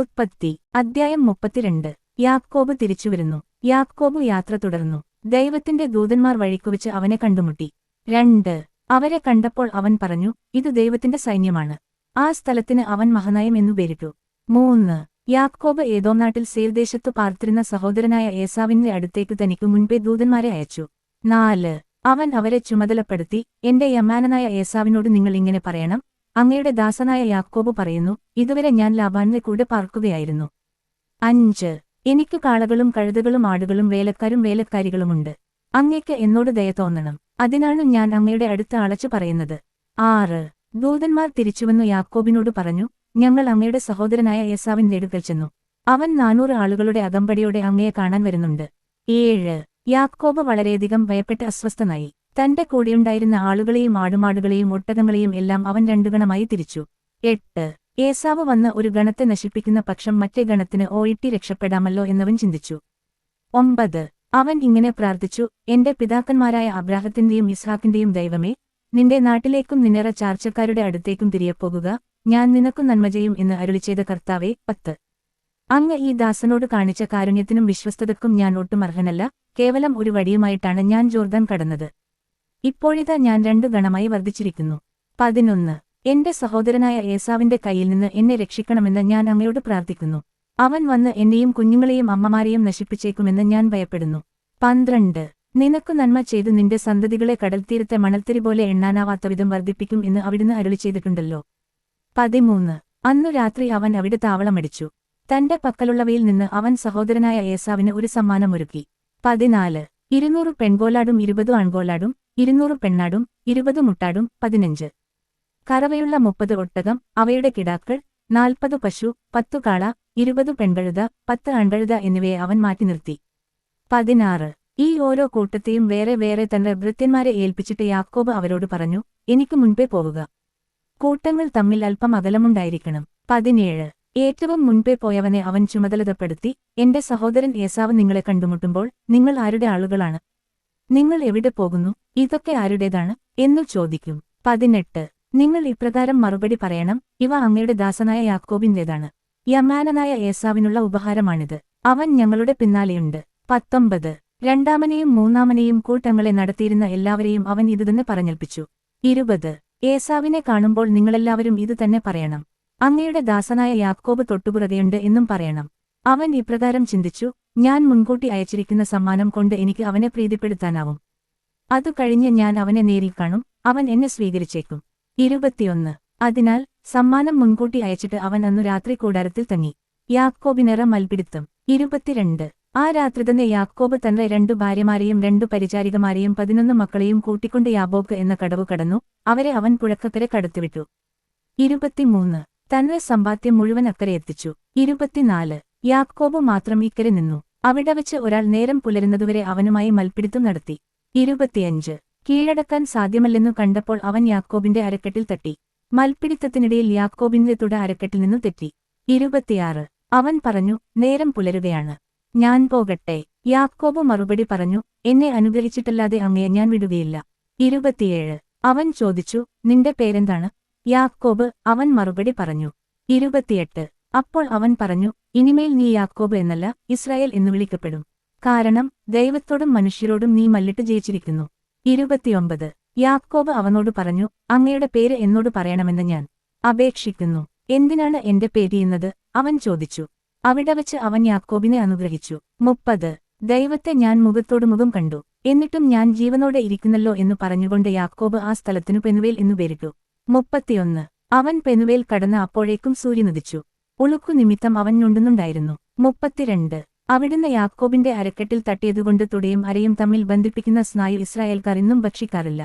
ഉത്പത്തി അദ്ധ്യായം 32 യാക്കോബ് തിരിച്ചുവരുന്നു. യാക്കോബ് യാത്ര തുടർന്നു. ദൈവത്തിന്റെ ദൂതന്മാർ വഴിക്കുവച്ച് അവനെ കണ്ടുമുട്ടി. 2 അവരെ കണ്ടപ്പോൾ അവൻ പറഞ്ഞു, ഇത് ദൈവത്തിന്റെ സൈന്യമാണ്. ആ സ്ഥലത്തിന് അവൻ മഹനയീം എന്നു പേരിട്ടു. 3 യാക്കോബ് ഏദോം നാട്ടിൽ സേർ ദേശത്തു പാർത്തിരുന്ന സഹോദരനായ ഏസാവിന്റെ അടുത്തേക്ക് തനിക്കു മുൻപേ ദൂതന്മാരെ അയച്ചു. 4 അവൻ അവരെ ചുമതലപ്പെടുത്തി, എന്റെ യമാനനായ ഏസാവിനോട് നിങ്ങൾ ഇങ്ങനെ പറയണം, അങ്ങയുടെ ദാസനായ യാക്കോബ് പറയുന്നു, ഇതുവരെ ഞാൻ ലാബാന്റെ കൂടെ പാർക്കുകയായിരുന്നു. 5 എനിക്കു കാളകളും കഴുതകളും ആടുകളും വേലക്കാരും വേലക്കാരികളുമുണ്ട്. അങ്ങയ്ക്ക് എന്നോട് ദയ തോന്നണം, അതിനാണ് ഞാൻ അങ്ങയുടെ അടുത്ത് അളച്ചു പറയുന്നത്. 6 ദൂതന്മാർ തിരിച്ചുവന്നു യാക്കോബിനോട് പറഞ്ഞു, ഞങ്ങൾ അങ്ങയുടെ സഹോദരനായ ഏസാവിന്റെ അടുക്കൽ ചെന്നു. അവൻ 400 ആളുകളുടെ അകമ്പടിയോടെ അങ്ങയെ കാണാൻ വരുന്നുണ്ട്. 7 യാക്കോബ് വളരെയധികം ഭയപ്പെട്ട് അസ്വസ്ഥനായി. തന്റെ കൂടെയുണ്ടായിരുന്ന ആളുകളെയും ആടുമാടുകളെയും ഒട്ടകങ്ങളെയും എല്ലാം അവൻ 2 ഗണമായി തിരിച്ചു. 8 ഏസാവ് വന്ന് ഒരു ഗണത്തെ നശിപ്പിക്കുന്ന പക്ഷം മറ്റേ ഗണത്തിന് ഓയിട്ടി രക്ഷപ്പെടാമല്ലോ എന്നവൻ ചിന്തിച്ചു. 9 അവൻ ഇങ്ങനെ പ്രാർത്ഥിച്ചു, എന്റെ പിതാക്കന്മാരായ അബ്രാഹത്തിന്റെയും ഇസ്ഹാക്കിന്റെയും ദൈവമേ, നിന്റെ നാട്ടിലേക്കും നിന്നറ ചാർച്ചക്കാരുടെ അടുത്തേക്കും തിരിയെപ്പോകുക, ഞാൻ നിനക്കു നന്മ ചെയ്യും എന്ന് അരുളിച്ചെയ്ത കർത്താവേ. 10 അങ്ങ് ഈ ദാസനോട് കാണിച്ച കാരുണ്യത്തിനും വിശ്വസ്തതയ്ക്കും ഞാൻ ഒട്ടും അർഹനല്ല. കേവലം ഒരു വടിയുമായിട്ടാണ് ഞാൻ ജോർദാൻ കടന്നത്. ഇപ്പോഴിതാ ഞാൻ 2 ഗണമായി വർദ്ധിച്ചിരിക്കുന്നു. 11 എന്റെ സഹോദരനായ ഏസാവിന്റെ കയ്യിൽ നിന്ന് എന്നെ രക്ഷിക്കണമെന്ന് ഞാൻ അങ്ങയോട് പ്രാർത്ഥിക്കുന്നു. അവൻ വന്ന് എന്നെയും കുഞ്ഞുങ്ങളെയും അമ്മമാരെയും നശിപ്പിച്ചേക്കുമെന്ന് ഞാൻ ഭയപ്പെടുന്നു. 12 നിനക്കു നന്മ ചെയ്തു നിന്റെ സന്തതികളെ കടൽത്തീരത്തെ മണൽത്തിരി പോലെ എണ്ണാനാവാത്തവിധം വർദ്ധിപ്പിക്കും എന്ന് അവിടുന്ന് അരുളിച്ചെയ്തിട്ടുണ്ടല്ലോ. 13 അന്നു രാത്രി അവൻ അവിടെ താവളമടിച്ചു. തന്റെ പക്കലുള്ളവയിൽ നിന്ന് അവൻ സഹോദരനായ ഏസാവിന് ഒരു സമ്മാനമൊരുക്കി. 14 200 പെൺകോലാടും 20 ആൺകോലാടും, 200 പെണ്ണാടും, 20 മുട്ടാടും, 15 കറവയുള്ള 30 ഒട്ടകം, അവയുടെ കിടാക്കൾ, 40 പശു, 10 കാള, 20 പെൺകഴുത, 10 ആൺകഴുത എന്നിവയെ അവൻ മാറ്റി നിർത്തി. 16 ഈ ഓരോ കൂട്ടത്തെയും വേറെ വേറെ തന്റെ ഭൃത്യന്മാരെ ഏൽപ്പിച്ചിട്ട് യാക്കോബ് അവരോട് പറഞ്ഞു, എനിക്ക് മുൻപേ പോവുക. കൂട്ടങ്ങൾ തമ്മിൽ അല്പം അകലമുണ്ടായിരിക്കണം. 17 ഏറ്റവും മുൻപേ പോയവനെ അവൻ ചുമതലപ്പെടുത്തി, എന്റെ സഹോദരൻ ഏസാവ് നിങ്ങളെ കണ്ടുമുട്ടുമ്പോൾ നിങ്ങൾ ആരുടെ ആളുകളാണ്? നിങ്ങൾ എവിടെ പോകുന്നു? ഇതൊക്കെ ആരുടേതാണ് എന്നു ചോദിക്കും. 18 നിങ്ങൾ ഇപ്രകാരം മറുപടി പറയണം, ഇവ അങ്ങയുടെ ദാസനായ യാക്കോബിന്റേതാണ്. യമാനനായ ഏസാവിനുള്ള ഉപഹാരമാണിത്. അവൻ ഞങ്ങളുടെ പിന്നാലെയുണ്ട്. 19 രണ്ടാമനെയും മൂന്നാമനെയും കൂട്ടങ്ങളെ നടത്തിയിരുന്ന എല്ലാവരെയും അവൻ ഇതുതന്നെ പറഞ്ഞേൽപ്പിച്ചു. 20 ഏസാവിനെ കാണുമ്പോൾ നിങ്ങളെല്ലാവരും ഇതുതന്നെ പറയണം, അങ്ങയുടെ ദാസനായ യാക്കോബ് തൊട്ടുപുറകെയുണ്ട് എന്നും പറയണം. അവൻ ഇപ്രകാരം ചിന്തിച്ചു, ഞാൻ മുൻകൂട്ടി അയച്ചിരിക്കുന്ന സമ്മാനം കൊണ്ട് എനിക്ക് അവനെ പ്രീതിപ്പെടുത്താനാവും. അതു കഴിഞ്ഞ് ഞാൻ അവനെ നേരിൽ കാണും, അവൻ എന്നെ സ്വീകരിച്ചേക്കും. 21 അതിനാൽ സമ്മാനം മുൻകൂട്ടി അയച്ചിട്ട് അവൻ അന്നു രാത്രി കൂടാരത്തിൽ തങ്ങി. യാക്കോബിനേറെ മൽപിടുത്തം. 22 ആ രാത്രി തന്നെ യാക്കോബ് തന്റെ 2 ഭാര്യമാരെയും 2 പരിചാരികമാരെയും 11 മക്കളെയും കൂട്ടിക്കൊണ്ട് യാബോക്ക് എന്ന കടവു കടന്നു. അവരെ അവൻ പുഴക്കക്കരെ കടത്തിവിട്ടു. 23 തന്റെ സമ്പാദ്യം മുഴുവൻ അക്കരെ എത്തിച്ചു. 24 യാക്കോബ് മാത്രം ഇക്കരെ നിന്നു. അവിടെ വച്ച് ഒരാൾ നേരം പുലരുന്നതുവരെ അവനുമായി മൽപിടുത്തം നടത്തി. 25 കീഴടക്കാൻ സാധ്യമല്ലെന്നു കണ്ടപ്പോൾ അവൻ യാക്കോബിന്റെ അരക്കെട്ടിൽ തട്ടി. മൽപിടുത്തത്തിനിടയിൽ യാക്കോബിന്റെ തുട അരക്കെട്ടിൽ നിന്നു തെറ്റി. 26 അവൻ പറഞ്ഞു, നേരം പുലരുകയാണ്, ഞാൻ പോകട്ടെ? യാക്കോബ് മറുപടി പറഞ്ഞു, എന്നെ അനുഗ്രഹിച്ചിട്ടല്ലാതെ അങ്ങയെ ഞാൻ വിടുകയില്ല. 27 അവൻ ചോദിച്ചു, നിന്റെ പേരെന്താണ്? യാക്കോബ് അവൻ മറുപടി പറഞ്ഞു. 28 അപ്പോൾ അവൻ പറഞ്ഞു, ഇനിമേൽ നീ യാക്കോബ് എന്നല്ല ഇസ്രായേൽ എന്നു വിളിക്കപ്പെടും. കാരണം ദൈവത്തോടും മനുഷ്യരോടും നീ മല്ലിട്ട് ജയിച്ചിരിക്കുന്നു. 29 യാക്കോബ് അവനോട് പറഞ്ഞു, അങ്ങയുടെ പേര് എന്നോട് പറയണമെന്ന് ഞാൻ അപേക്ഷിക്കുന്നു. എന്തിനാണ് എന്റെ പേരിയുന്നത്? അവൻ ചോദിച്ചു. അവിടെ വച്ച് അവൻ യാക്കോബിനെ അനുഗ്രഹിച്ചു. 30 ദൈവത്തെ ഞാൻ മുഖത്തോടു മുഖം കണ്ടു, എന്നിട്ടും ഞാൻ ജീവനോടെ ഇരിക്കുന്നല്ലോ എന്നു പറഞ്ഞുകൊണ്ട് യാക്കോബ് ആ സ്ഥലത്തിനു പെനുവേൽ എന്നു പേരിട്ടു. 31 അവൻ പെനുവേൽ കടന്ന് അപ്പോഴേക്കും സൂര്യനുദിച്ചു. ഉളുക്കു നിമിത്തം അവൻ ഞൊണ്ടുന്നുണ്ടായിരുന്നു. 32 അവിടുന്ന് യാക്കോബിന്റെ അരക്കെട്ടിൽ തട്ടിയതുകൊണ്ട് തുടയും അരയും തമ്മിൽ ബന്ധിപ്പിക്കുന്ന സ്നായു ഇസ്രായേൽക്കാർ ഇന്നും ഭക്ഷിക്കാറില്ല.